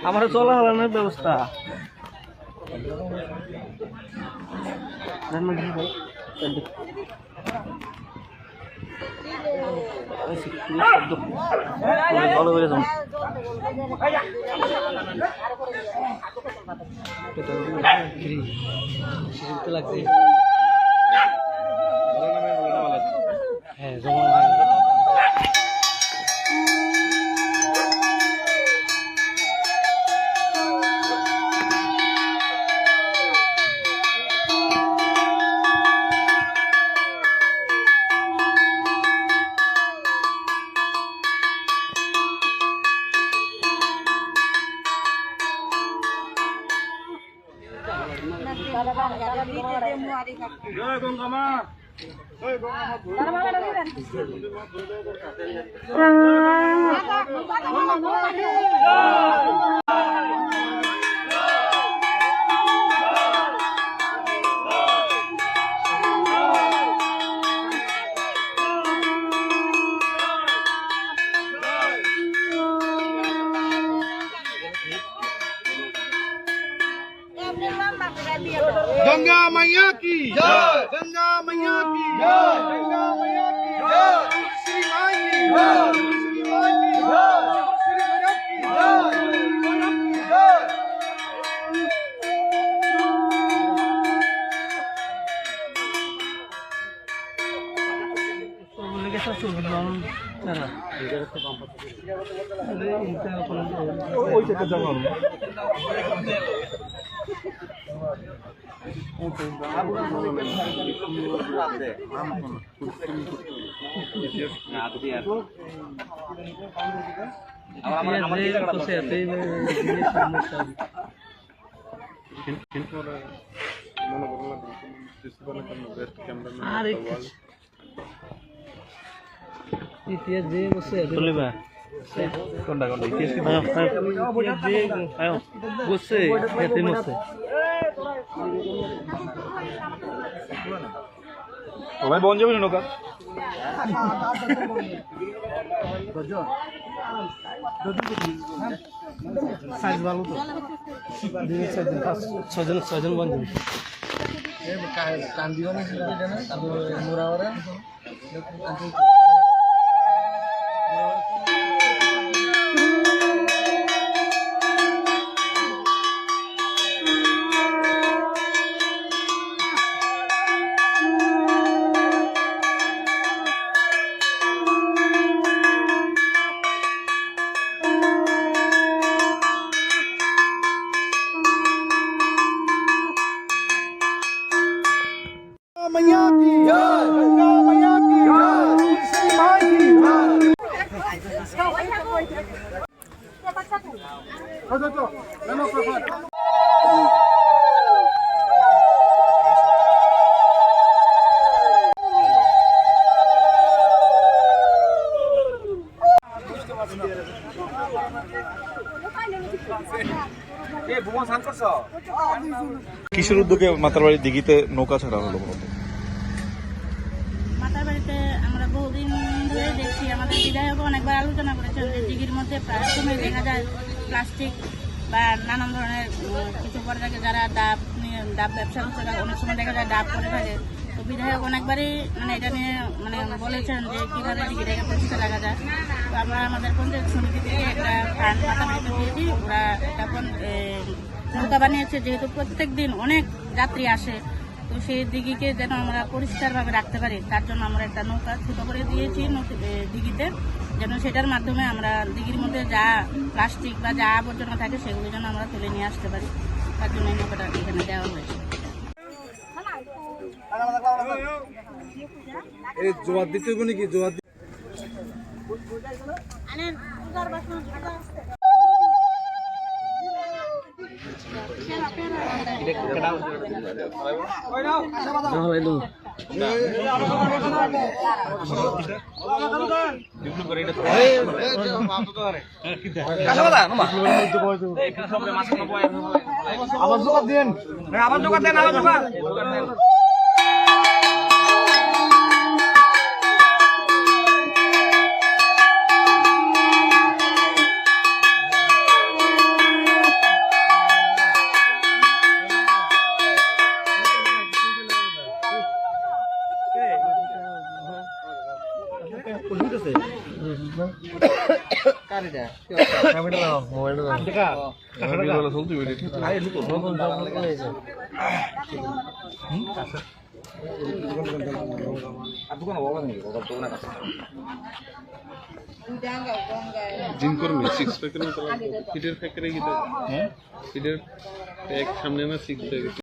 আমার চলা হলানোর ব্যবস্থা ভালো করে যাও লাগছে হ্যাঁ জয় গঙ্গা মা জয় গঙ্গা মা गंगा मैया की जय गंगा मैया की जय गंगा मैया की जय श्री माई की जय श्री माई की जय श्री गणेश की जय ভাই বন যাবে নৌকা সাইজ ভালো তো ছয়জন বন যাবে কান্দিও না মোরা ওরা मैया की जय गंगा मैया की जय श्री माई की কিশোর উদ্যোগে মাতারবাড়ির দিঘিতে নৌকা ছাড়া হলো মাতারবাড়িতে আমরা বহুদিন ধরে দেখছি, আমাদের বিধায়ক অনেকবার আলোচনা করেছেন যে দিঘির মধ্যে প্রায় সময় দেখা যায় প্লাস্টিক বা নানান ধরনের কিছু করে থাকে, যারা ডাব ব্যবসা করছে অনেক সময় দেখা যায় ডাব করে থাকে। তো বিধায়ক অনেকবারই এটা নিয়ে বলেছেন যে কীভাবে দিঘিটাকে পরিষ্কার রাখা যায়। তো আমরা আমাদের পঞ্চায়েত সমিতি থেকে একটা ফান্ড মাতারবাড়িতে দিয়েছি, ওরা এখন নৌকা বানিয়েছে। যেহেতু প্রত্যেক দিন অনেক যাত্রী আসে, তো সেই দিঘিকে যেন আমরা পরিষ্কারভাবে রাখতে পারি, তার জন্য আমরা একটা নৌকা ছোট করে দিয়েছি দিঘিতে, যেন সেটার মাধ্যমে আমরা দিঘির মধ্যে যা প্লাস্টিক বা যা আবর্জনা থাকে সেগুলো যেন আমরা তুলে নিয়ে আসতে পারি, তার জন্য এই নৌকাটা এখানে দেওয়া হয়েছে। জবাব দিতে হবে নাকি জবাব আবার জবাব দেন, আবার জবাব দেন, আবার জবাব। জিম করবে সিক্স প্যাকের মতো লাগবে ফিডের প্যাকের গিয়ে ফিডের প্যাক সামনে না সিক্স প্যাক